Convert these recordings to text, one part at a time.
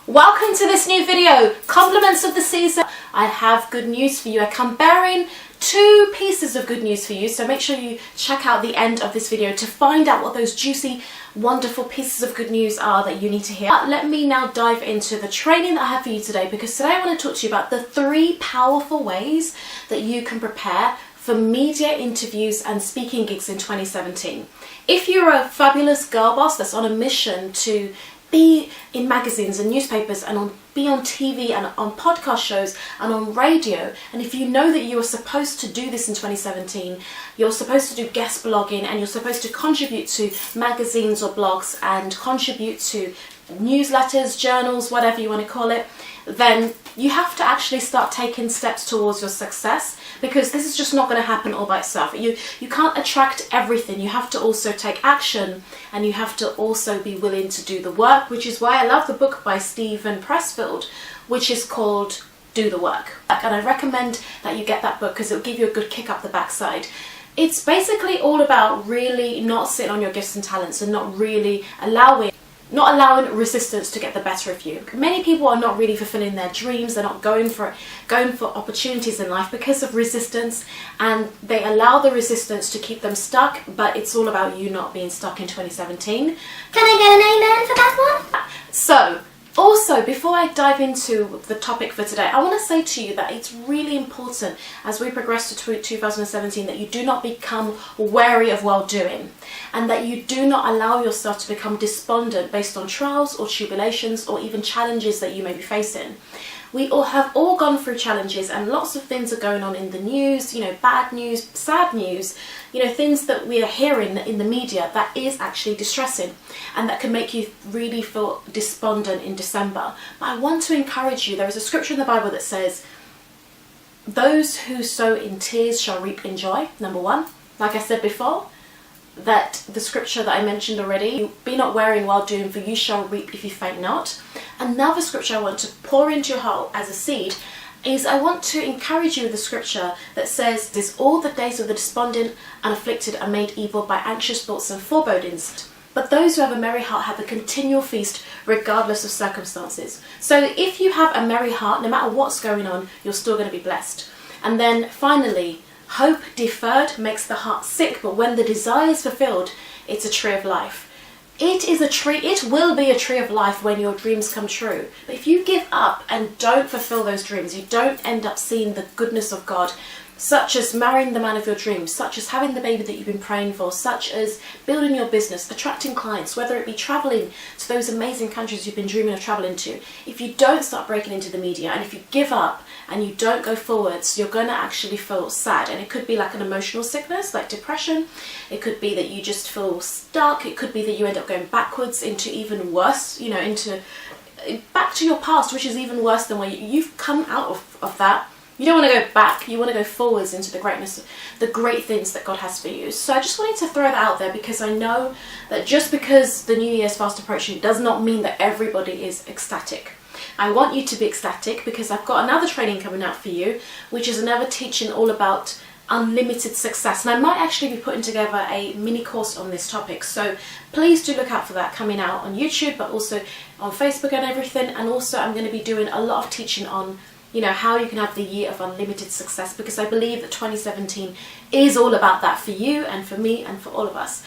Welcome to this new video, compliments of the season. I have good news for you. I come bearing two pieces of good news for you, so make sure you check out the end of this video to find out what those juicy, wonderful pieces of good news are that you need to hear. Let me now dive into the training that I have for you today, because today I want to talk to you about the 3 powerful ways that you can prepare for media interviews and speaking gigs in 2017. If you're a fabulous girl boss that's on a mission to be in magazines and newspapers and be on TV and on podcast shows and on radio, and if you know that you are supposed to do this in 2017, you're supposed to do guest blogging and you're supposed to contribute to magazines or blogs and contribute to newsletters, journals, whatever you want to call it, then you have to actually start taking steps towards your success, because this is just not going to happen all by itself. You can't attract everything. You have to also take action, and you have to also be willing to do the work, which is why I love the book by Steven Pressfield, which is called Do the Work. And I recommend that you get that book because it'll give you a good kick up the backside. It's basically all about really not sitting on your gifts and talents and not allowing resistance to get the better of you. Many people are not really fulfilling their dreams. They're not going for opportunities in life because of resistance, and they allow the resistance to keep them stuck. But it's all about you not being stuck in 2017. Can I get an amen for that one? So, also, before I dive into the topic for today, I want to say to you that it's really important as we progress to 2017 that you do not become wary of well-doing, and that you do not allow yourself to become despondent based on trials or tribulations or even challenges that you may be facing. We all have gone through challenges, and lots of things are going on in the news, bad news, sad news, things that we are hearing in the media that is actually distressing and that can make you really feel despondent in December. But I want to encourage you. There is a scripture in the Bible that says, those who sow in tears shall reap in joy, number 1. Like I said before, that the scripture that I mentioned already, be not weary while doing, for you shall reap if you faint not. Another scripture I want to pour into your heart as a seed is I want to encourage you with the scripture that says, "This all the days of the despondent and afflicted are made evil by anxious thoughts and forebodings. But those who have a merry heart have a continual feast regardless of circumstances." So if you have a merry heart, no matter what's going on, you're still going to be blessed. And then finally, hope deferred makes the heart sick, but when the desire is fulfilled, it's a tree of life. It will be a tree of life when your dreams come true. But if you give up and don't fulfill those dreams, you don't end up seeing the goodness of God, such as marrying the man of your dreams, such as having the baby that you've been praying for, such as building your business, attracting clients, whether it be traveling to those amazing countries you've been dreaming of traveling to. If you don't start breaking into the media, and if you give up and you don't go forwards, you're going to actually feel sad. And it could be like an emotional sickness, like depression. It could be that you just feel stuck. It could be that you end up going backwards into even worse, back to your past, which is even worse than where you've come out of that. You don't want to go back, you want to go forwards into the greatness, the great things that God has for you. So I just wanted to throw that out there, because I know that just because the New Year's fast approaching does not mean that everybody is ecstatic. I want you to be ecstatic, because I've got another training coming out for you, which is another teaching all about unlimited success. And I might actually be putting together a mini course on this topic. So please do look out for that coming out on YouTube, but also on Facebook and everything. And also I'm going to be doing a lot of teaching on how you can have the year of unlimited success, because I believe that 2017 is all about that for you and for me and for all of us.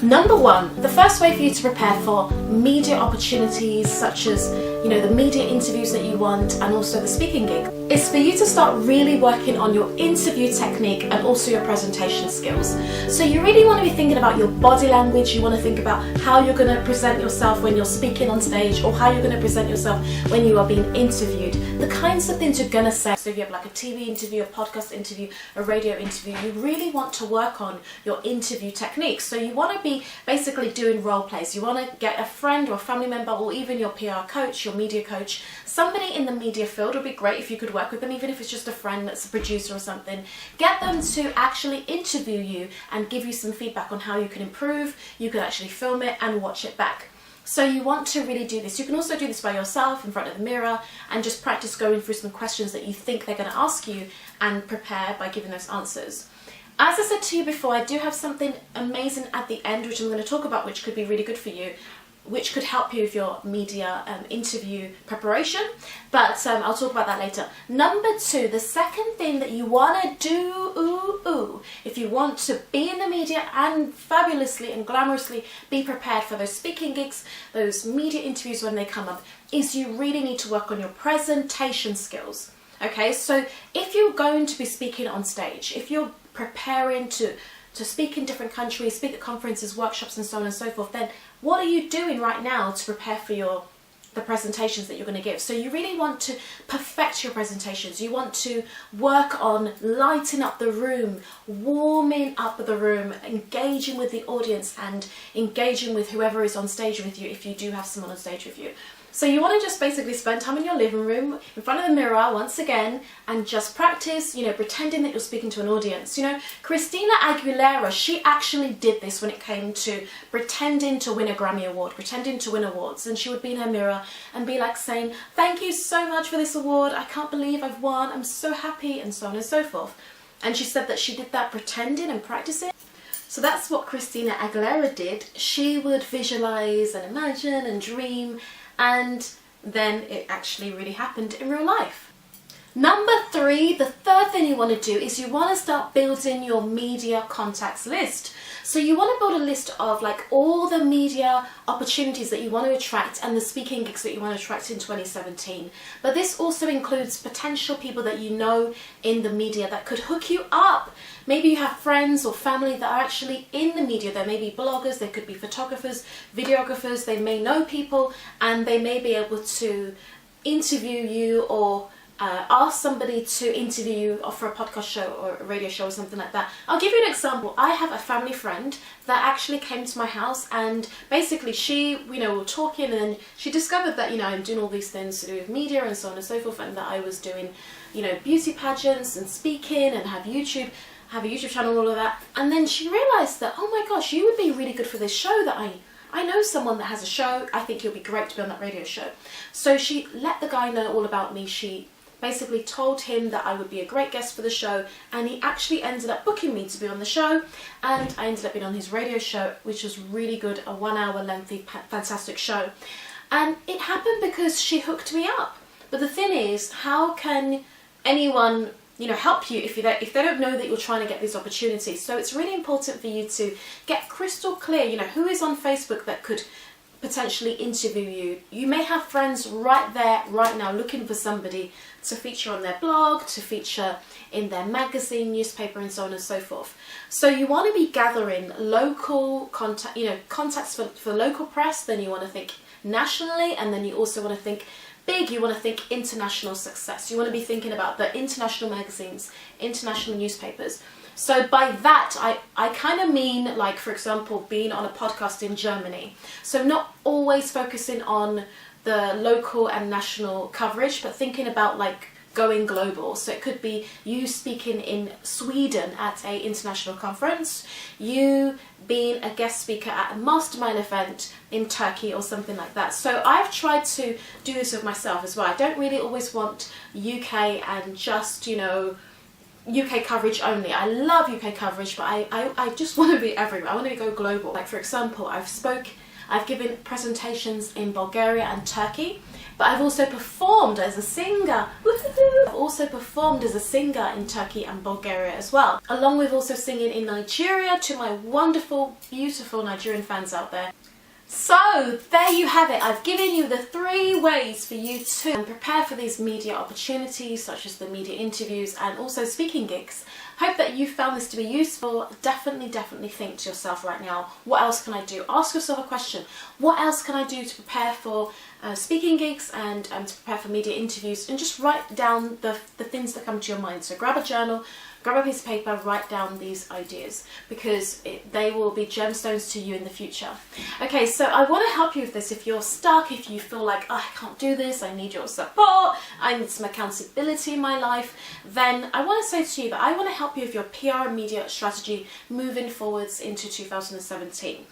Number 1, the first way for you to prepare for media opportunities, such as the media interviews that you want and also the speaking gig, is for you to start really working on your interview technique and also your presentation skills. So you really want to be thinking about your body language. You want to think about how you're going to present yourself when you're speaking on stage, or how you're going to present yourself when you are being interviewed. The kinds of things you're going to say. So if you have like a TV interview, a podcast interview, a radio interview, you really want to work on your interview techniques. So you want to be basically doing role plays. You want to get a friend or a family member, or even your PR coach, your media coach, somebody in the media field. Would be great if you could work with them, even if it's just a friend that's a producer or something. Get them to actually interview you and give you some feedback on how you can improve. You can actually film it and watch it back. So you want to really do this. You can also do this by yourself in front of the mirror and just practice going through some questions that you think they're going to ask you and prepare by giving those answers. As I said to you before, I do have something amazing at the end, which I'm going to talk about, which could be really good for you, which could help you with your media interview preparation, but I'll talk about that later. Number 2, the second thing that you want to do, if you want to be in the media and fabulously and glamorously be prepared for those speaking gigs, those media interviews when they come up, is you really need to work on your presentation skills. Okay, so if you're going to be speaking on stage, if you're preparing to speak in different countries, speak at conferences, workshops and so on and so forth, then what are you doing right now to prepare for the presentations that you're going to give? So you really want to perfect your presentations. You want to work on lighting up the room, warming up the room, engaging with the audience and engaging with whoever is on stage with you if you do have someone on stage with you. So you want to just basically spend time in your living room in front of the mirror once again and just practice, pretending that you're speaking to an audience. Christina Aguilera, she actually did this when it came to pretending to win a Grammy Award, pretending to win awards. And she would be in her mirror and be like saying, "Thank you so much for this award. I can't believe I've won. I'm so happy," and so on and so forth. And she said that she did that pretending and practicing. So that's what Christina Aguilera did. She would visualize and imagine and dream, and then it actually really happened in real life. Number 3, the third thing you want to do is you want to start building your media contacts list. So you want to build a list of all the media opportunities that you want to attract and the speaking gigs that you want to attract in 2017. But this also includes potential people that you know in the media that could hook you up. Maybe you have friends or family that are actually in the media. They may be bloggers, they could be photographers, videographers, they may know people and they may be able to interview you or ask somebody to interview you or for a podcast show or a radio show or something like that. I'll give you an example. I have a family friend that actually came to my house, and basically she, we were talking, and then she discovered that, I'm doing all these things to do with media and so on and so forth, and that I was doing, beauty pageants and speaking and have a YouTube channel, all of that. And then she realized that, oh my gosh, you would be really good for this show that I know someone that has a show. I think you'll be great to be on that radio show. So she let the guy know all about me. She basically told him that I would be a great guest for the show, and he actually ended up booking me to be on the show, and I ended up being on his radio show, which was really good, a 1-hour lengthy fantastic show. And it happened because she hooked me up. But the thing is, how can anyone help you if they don't know that you're trying to get these opportunities? So it's really important for you to get crystal clear, who is on Facebook that could potentially interview you. You may have friends right there, right now, looking for somebody to feature on their blog, to feature in their magazine, newspaper, and so on and so forth. So you want to be gathering local contacts for local press, then you want to think nationally, and then you also want to think big, you want to think international success. You want to be thinking about the international magazines, international newspapers. So by that, I kind of mean, for example, being on a podcast in Germany. So not always focusing on the local and national coverage, but thinking about going global. So it could be you speaking in Sweden at an international conference, you being a guest speaker at a mastermind event in Turkey or something like that. So I've tried to do this with myself as well. I don't really always want UK and just, UK coverage only. I love UK coverage, but I just want to be everywhere. I want to go global. For example, I've given presentations in Bulgaria and Turkey, but I've also performed as a singer. Woo-hoo-hoo! I've also performed as a singer in Turkey and Bulgaria as well, along with also singing in Nigeria to my wonderful, beautiful Nigerian fans out there. So there you have it. I've given you the 3 ways for you to prepare for these media opportunities, such as the media interviews and also speaking gigs. Hope that you found this to be useful. Definitely think to yourself right now, what else can I do? Ask yourself a question. What else can I do to prepare for speaking gigs and to prepare for media interviews? And just write down the things that come to your mind. So grab a journal, grab a piece of paper, write down these ideas, because they will be gemstones to you in the future. Okay, so I want to help you with this. If you're stuck, if you feel like, oh, I can't do this, I need your support, I need some accountability in my life, then I want to say to you that I want to help you with your PR and media strategy moving forwards into 2017.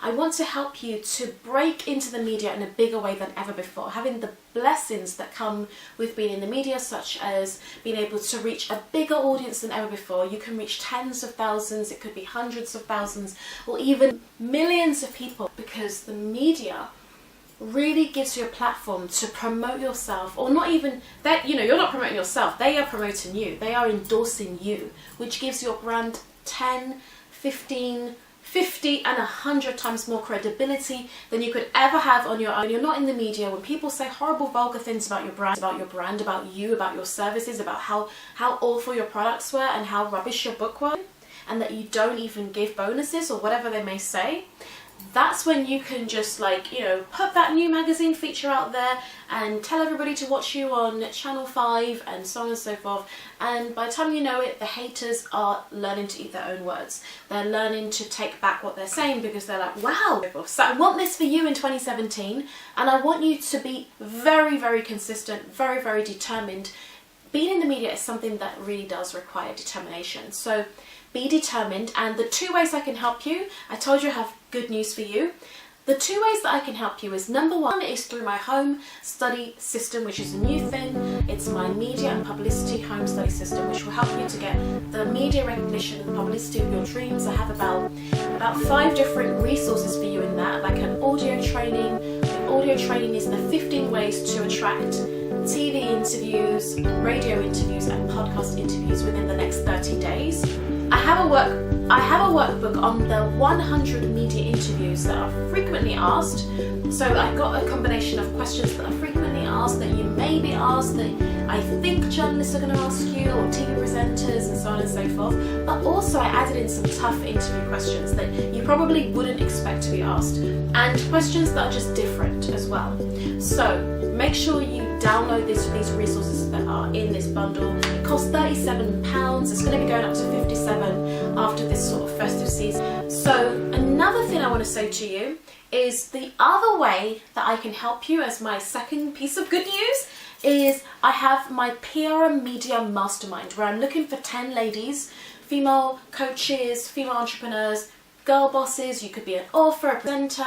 I want to help you to break into the media in a bigger way than ever before, having the blessings that come with being in the media, such as being able to reach a bigger audience than ever before. You can reach tens of thousands, it could be hundreds of thousands, or even millions of people, because the media really gives you a platform to promote yourself, or not even that, you're not promoting yourself, they are promoting you, they are endorsing you, which gives your brand 10, 15, 50 and 100 times more credibility than you could ever have on your own. You're not in the media. When people say horrible, vulgar things about your brand, about you, about your services, about how awful your products were and how rubbish your book was, and that you don't even give bonuses or whatever they may say, that's when you can just put that new magazine feature out there and tell everybody to watch you on Channel 5 and so on and so forth. And by the time you know it, the haters are learning to eat their own words. They're learning to take back what they're saying, because they're like, wow. So I want this for you in 2017, and I want you to be very, very consistent, very, very determined. Being in the media is something that really does require determination. So be determined, and the 2 ways I can help you, I told you I have good news for you. The 2 ways that I can help you is, number 1 is through my home study system, which is a new thing. It's my media and publicity home study system, which will help you to get the media recognition and the publicity of your dreams. I have about 5 different resources for you in that, like an audio training. The audio training is the 15 ways to attract TV interviews, radio interviews and podcast interviews within the next 30 days. I have a workbook on the 100 media interviews that are frequently asked. So I've got a combination of questions that are frequently asked, that you may be asked, that I think journalists are going to ask you, or TV presenters and so on and so forth. But also I added in some tough interview questions that you probably wouldn't expect to be asked, and questions that are just different as well. So make sure you download these resources that are in this bundle. It costs £37. It's going to be going up to 57 after this sort of festive season. So another thing I want to say to you is, the other way that I can help you, as my second piece of good news, is I have my PR and Media Mastermind, where I'm looking for 10 ladies, female coaches, female entrepreneurs, girl bosses. You could be an author, a presenter.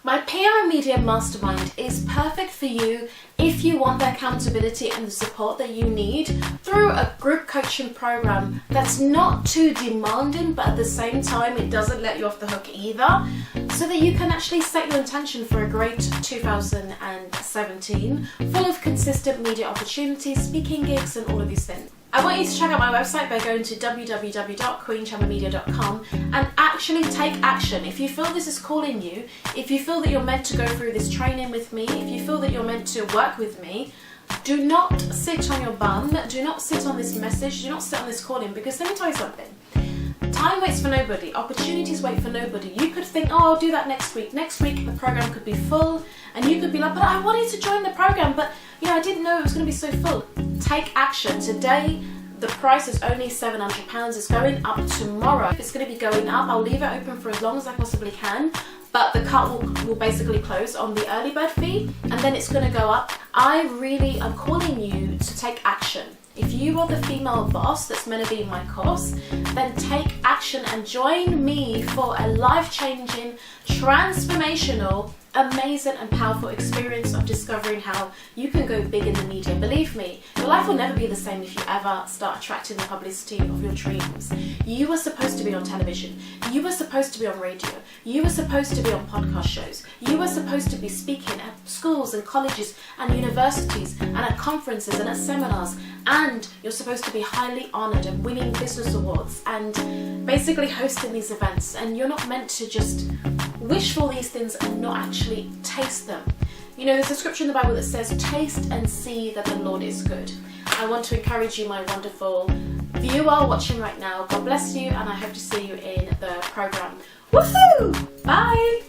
My PR and Media Mastermind is perfect for you if you want the accountability and the support that you need through a group coaching program that's not too demanding, but at the same time it doesn't let you off the hook either, so that you can actually set your intention for a great 2017 full of consistent media opportunities, speaking gigs and all of these things. I want you to check out my website by going to www.queenchammermedia.com and actually take action. If you feel this is calling you, if you feel that you're meant to go through this training with me, if you feel that you're meant to work with me, do not sit on your bum, do not sit on this message, do not sit on this calling, because let me tell you something. Time waits for nobody, opportunities wait for nobody. You could think, oh, I'll do that next week. Next week the program could be full, and you could be like, but I wanted to join the program, but I didn't know it was going to be so full. Take action. Today the price is only £700. It's going up tomorrow. If it's going to be going up, I'll leave it open for as long as I possibly can, but the cut will basically close on the early bird fee, and then it's going to go up. I really am calling you to take action. If you are the female boss that's meant to be in my course, then take action and join me for a life-changing, transformational, amazing and powerful experience of discovering how you can go big in the media. Believe me, your life will never be the same if you ever start attracting the publicity of your dreams. You were supposed to be on television. You were supposed to be on radio. You were supposed to be on podcast shows. You were supposed to be speaking at schools and colleges and universities and at conferences and at seminars, and you're supposed to be highly honoured and winning business awards and basically hosting these events, and you're not meant to just wish for these things and not actually taste them. There's a scripture in the Bible that says, taste and see that the Lord is good. I want to encourage you, my wonderful viewer watching right now. God bless you, and I hope to see you in the program. Woohoo! Bye!